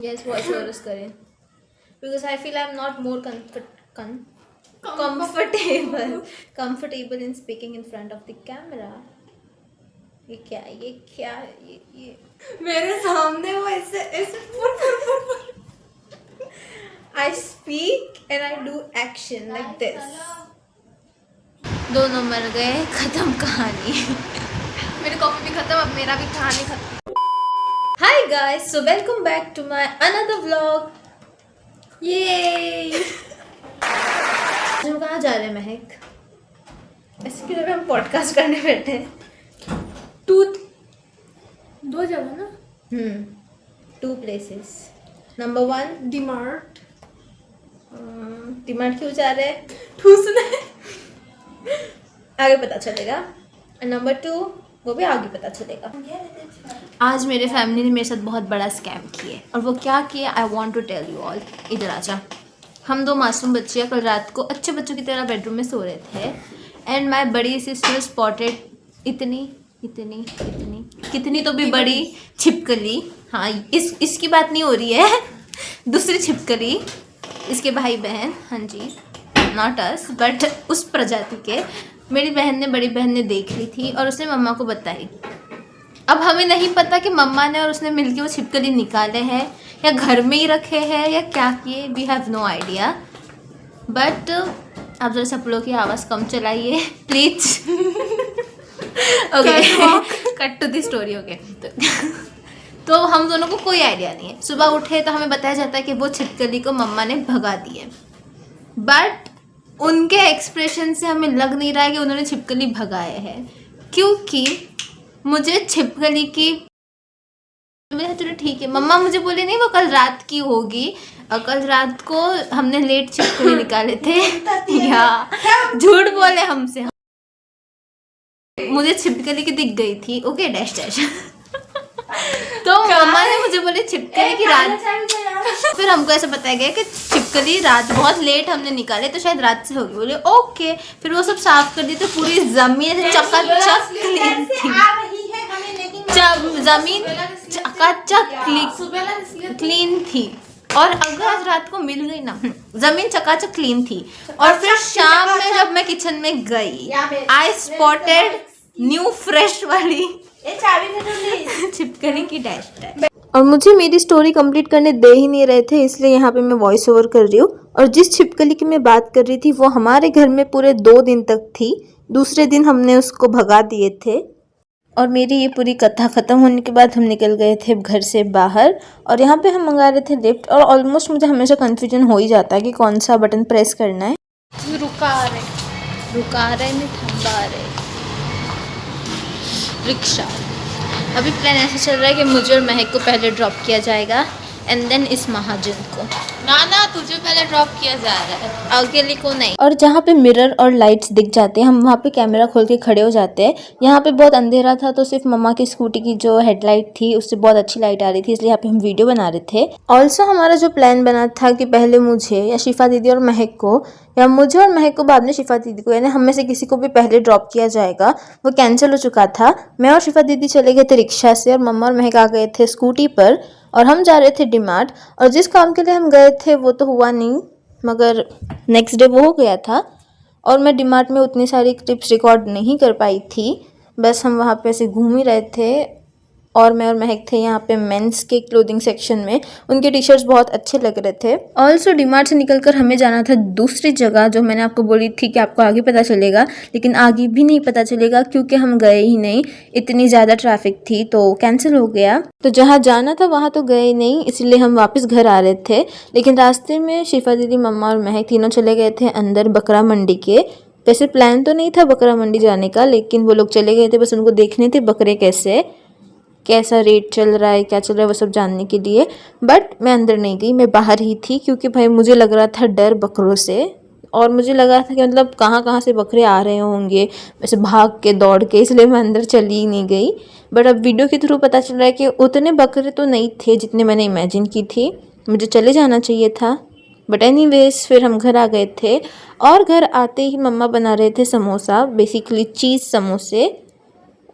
Yes, voiceovers करें because I feel I'm not more comfortable in speaking in front of the camera. ये मेरे सामने वो ऐसे ऐसे I speak and I do action like this. दोनों मर गए, खत्म कहानी. मेरी कॉफी भी खत्म, अब मेरा भी कहानी खत्म. Hi guys, so welcome back to my another vlog. Yay! हम कहाँ जा रहे हैं महक? ऐसे क्यों लग रहा है हम पॉडकास्ट करने बैठे हैं? टूथ दो जगह ना. 2 places. Number 1 डीमार्ट. डिमांड क्यों जा रहे हैं? ठूसने. आगे पता चलेगा. नंबर 2 वो भी आगे पता चलेगा. आज मेरे फैमिली ने मेरे साथ बहुत बड़ा स्कैम किया और वो क्या किया I want to tell you all. इधर आ जा. हम 2 मासूम बच्चियाँ कल रात को अच्छे बच्चों की तरह बेडरूम में सो रहे थे एंड माई बड़ी सिस्टर स्पॉटेड इतनी कितनी तो भी बड़ी छिपकली. हाँ, इसकी बात नहीं हो रही है. दूसरी छिपकली, इसके भाई बहन. हाँ जी, नॉट अस बट उस प्रजाति के. मेरी बहन ने, बड़ी बहन ने देख ली थी और उसने मम्मा को बताई. अब हमें नहीं पता कि मम्मा ने और उसने मिलके वो छिपकली निकाले हैं या घर में ही रखे हैं या क्या किए. We have no idea. But आप जरा सब लोगों की आवाज़ कम चलाइए please. Okay, cut to the story. Okay, तो हम दोनों को कोई आइडिया नहीं है. सुबह उठे तो हमें बताया जाता है कि वो छिपकली को मम्मा ने भगा दी है. बट उनके एक्सप्रेशन से हमें लग नहीं रहा है कि उन्होंने छिपकली भगाए है, क्योंकि मुझे छिपकली की चलो ठीक है, मम्मा मुझे बोली नहीं वो कल रात की होगी. कल रात को हमने लेट छिपकली निकाले थे. या झूठ बोले हमसे. मुझे छिपकली की दिख गई थी. Okay dash dash. तो मम्मा ने मुझे बोली छिपकली की रात. फिर हमको ऐसा बताया गया कि छिपकली रात बहुत लेट हमने निकाले तो शायद रात से होगी. बोले ओके. फिर वो सब साफ कर दी तो पूरी जमीन चकाचक क्लीन थी. जमीन चकाचक क्लीन थी. और अगर आज रात को मिल गई ना, जमीन चकाचक क्लीन थी. और फिर शाम में जब मैं किचन में गई आई स्पॉटेड न्यू फ्रेश वाली छिपकली की डैश डैश. और मुझे मेरी स्टोरी कंप्लीट करने दे ही नहीं रहे थे, इसलिए यहाँ पे मैं वॉइस ओवर कर रही हूँ. और जिस छिपकली की मैं बात कर रही थी वो हमारे घर में पूरे 2 दिन तक थी. दूसरे दिन हमने उसको भगा दिए थे. और मेरी ये पूरी कथा ख़त्म होने के बाद हम निकल गए थे घर से बाहर. और यहाँ पे हम मंगा रहे थे लिफ्ट. और ऑलमोस्ट मुझे हमेशा कन्फ्यूजन हो ही जाता है कि कौन सा बटन प्रेस करना है. रुका रहे नहीं, थम्बा रहे. रिक्शा. अभी प्लान ऐसा चल रहा है कि मुझे और महक को पहले ड्रॉप किया जाएगा एंड देन इस महाजन को. ना तुझे पहले ड्रॉप किया जा रहा है, अकेले को नहीं. और जहाँ पे मिरर और लाइट्स दिख जाते हैं हम वहाँ पे कैमरा खोल के खड़े हो जाते हैं. यहाँ पे बहुत अंधेरा था तो सिर्फ मम्मा की स्कूटी की जो हेडलाइट थी उससे बहुत अच्छी लाइट आ रही थी, इसलिए यहाँ पे हम वीडियो बना रहे थे. ऑल्सो हमारा जो प्लान बना था कि पहले मुझे या शिफा दीदी और महक को, या मुझे और महक को बाद में शिफा दीदी को, यानी हम में से किसी को भी पहले ड्रॉप किया जाएगा, वो कैंसिल हो चुका था. मैं और शिफा दीदी चले गए थे रिक्शा से और मम्मा और महक आ गए थे स्कूटी पर. और हम जा रहे थे डीमार्ट. और जिस काम के लिए हम गए थे वो तो हुआ नहीं, मगर नेक्स्ट डे वो हो गया था. और मैं डीमार्ट में उतनी सारी क्लिप्स रिकॉर्ड नहीं कर पाई थी. बस हम वहाँ पे ऐसे घूम ही रहे थे. और मैं और महक थे यहाँ पे मेंस के क्लोथिंग सेक्शन में. उनके टी शर्ट्स बहुत अच्छे लग रहे थे. ऑल्सो डीमार्ट से निकलकर हमें जाना था दूसरी जगह, जो मैंने आपको बोली थी कि आपको आगे पता चलेगा, लेकिन आगे भी नहीं पता चलेगा क्योंकि हम गए ही नहीं. इतनी ज़्यादा ट्रैफिक थी तो कैंसिल हो गया. तो जहाँ जाना था वहाँ तो गए ही नहीं, इसलिए हम वापस घर आ रहे थे. लेकिन रास्ते में शिफा दीदी, मम्मा और महक तीनों चले गए थे अंदर बकरा मंडी के. वैसे प्लान तो नहीं था बकरा मंडी जाने का, लेकिन वो लोग चले गए थे बस उनको देखने थे बकरे कैसा रेट चल रहा है, क्या चल रहा है, वो सब जानने के लिए. बट मैं अंदर नहीं गई, मैं बाहर ही थी क्योंकि भाई मुझे लग रहा था डर बकरों से. और मुझे लगा था कि मतलब कहाँ से बकरे आ रहे होंगे वैसे भाग के दौड़ के, इसलिए मैं अंदर चली ही नहीं गई. बट अब वीडियो के थ्रू पता चल रहा है कि उतने बकरे तो नहीं थे जितने मैंने इमेजिन की थी. मुझे चले जाना चाहिए था. बट एनीवेज फिर हम घर आ गए थे. और घर आते ही मम्मा बना रहे थे समोसा, बेसिकली चीज़ समोसे.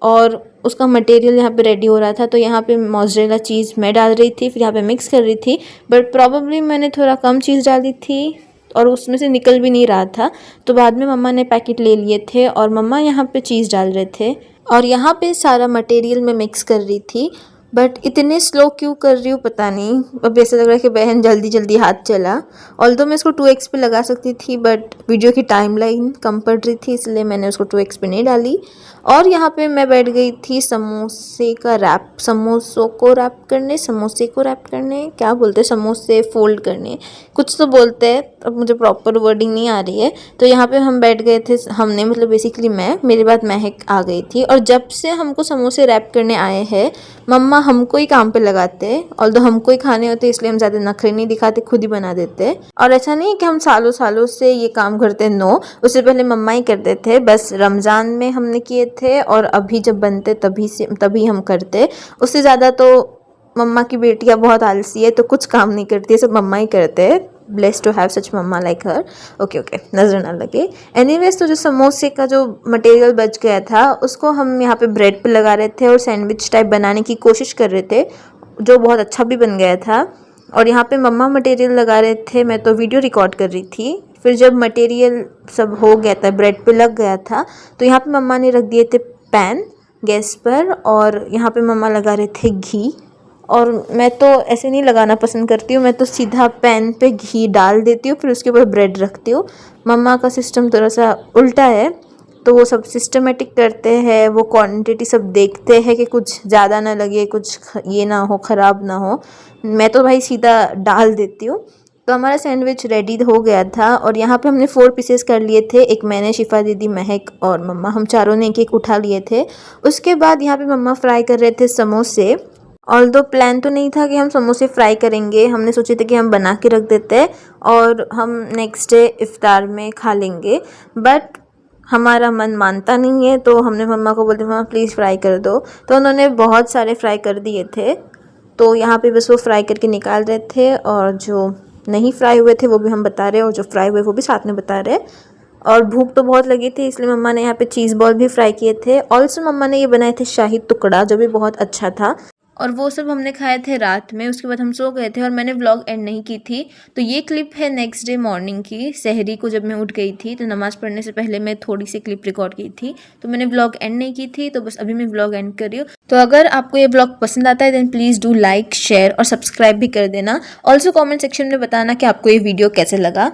और उसका मटेरियल यहाँ पे रेडी हो रहा था। तो यहाँ पे मोज़रेला चीज़ मैं डाल रही थी, फिर यहाँ पे मिक्स कर रही थी, बट प्रॉब्लली मैंने थोड़ा कम चीज़ डाली थी और उसमें से निकल भी नहीं रहा था। तो बाद में मम्मा ने पैकेट ले लिए थे और मम्मा यहाँ पे चीज़ डाल रहे थे और यहाँ पे सारा मटेरियल मैं मिक्स कर रही थी। बट इतने स्लो क्यों कर रही हूँ पता नहीं, अब ऐसा लग रहा है कि बहन जल्दी जल्दी हाथ चला। ऑल्दो मैं इसको 2x पे लगा सकती थी, बट वीडियो की टाइमलाइन कम पड़ रही थी, इसलिए मैंने उसको 2x पे नहीं डाली। और यहाँ पे मैं बैठ गई थी समोसे को रैप करने, क्या बोलते हैं, समोसे फोल्ड करने, कुछ तो बोलते हैं, अब मुझे प्रॉपर वर्डिंग नहीं आ रही है। तो यहाँ पे हम बैठ गए थे, हमने मतलब बेसिकली मैं, मेरे बाद महक आ गई थी। और जब से हमको समोसे रैप करने आए हैं, मम्मा हमको ही काम पे लगाते, ऑल्दो हमको ही खाने होते, इसलिए हम ज़्यादा नखरे नहीं दिखाते, खुद ही बना देते। और ऐसा नहीं है कि हम सालों सालों से ये काम करते, नो, उससे पहले मम्मा ही करते थे, बस रमज़ान में हमने किए थे और अभी जब बनते तभी हम करते। उससे ज़्यादा तो मम्मा की बेटियाँ बहुत आलसी है, तो कुछ काम नहीं करती है, सब मम्मा ही करते हैं। Blessed to have such mamma like her. Okay नज़र ना लगे। एनीवेज, तो जो समोसे का जो मटेरियल बच गया था उसको हम यहाँ पे ब्रेड पे लगा रहे थे और सैंडविच टाइप बनाने की कोशिश कर रहे थे, जो बहुत अच्छा भी बन गया था। और यहाँ पे मम्मा मटेरियल लगा रहे थे, मैं तो वीडियो रिकॉर्ड कर रही थी। फिर जब मटेरियल सब हो गया था, ब्रेड पे लग गया था, तो यहाँ पे मम्मा ने रख दिए थे पैन गैस पर और यहाँ पे मम्मा लगा रहे थे घी। और मैं तो ऐसे नहीं लगाना पसंद करती हूँ, मैं तो सीधा पैन पे घी डाल देती हूँ, फिर उसके ऊपर ब्रेड रखती हूँ। मम्मा का सिस्टम थोड़ा सा उल्टा है, तो वो सब सिस्टमेटिक करते हैं, वो क्वांटिटी सब देखते हैं कि कुछ ज़्यादा ना लगे, कुछ ये ना हो, ख़राब ना हो। मैं तो भाई सीधा डाल देती हूँ। तो हमारा सैंडविच रेडी हो गया था और यहाँ पे हमने 4 पीसेस कर लिए थे, एक मैंने, शिफा दीदी, महक और मम्मा, हम चारों ने एक एक उठा लिए थे। उसके बाद यहाँ पे मम्मा फ्राई कर रहे थे समोसे। ऑल्दो प्लान तो नहीं था कि हम समोसे फ्राई करेंगे, हमने सोचे थे कि हम बना के रख देते हैं और हम नेक्स्ट डे इफ्तार में खा लेंगे, बट हमारा मन मानता नहीं है। तो हमने मम्मा को बोलते, मम्मा प्लीज़ फ्राई कर दो, तो उन्होंने बहुत सारे फ्राई कर दिए थे। तो यहाँ पे बस वो फ्राई करके निकाल रहे थे और जो नहीं फ्राई हुए थे वो भी हम बता रहे, और जो फ्राई हुए वो भी साथ में बता रहे। और भूख तो बहुत लगी थी, इसलिए मम्मा ने यहाँ पे चीज़ बॉल भी फ्राई किए थे। ऑल्सो मम्मा ने ये बनाए थे शाही टुकड़ा, जो भी बहुत अच्छा था। और वो सब हमने खाए थे रात में, उसके बाद हम सो गए थे और मैंने व्लॉग एंड नहीं की थी। तो ये क्लिप है नेक्स्ट डे मॉर्निंग की, सहरी को जब मैं उठ गई थी, तो नमाज़ पढ़ने से पहले मैं थोड़ी सी क्लिप रिकॉर्ड की थी, तो मैंने व्लॉग एंड नहीं की थी, तो बस अभी मैं व्लॉग एंड कर रही हूँ। तो अगर आपको ये व्लॉग पसंद आता है then please do like, share और सब्सक्राइब भी कर देना। ऑल्सो कॉमेंट सेक्शन में बताना कि आपको ये वीडियो कैसे लगा।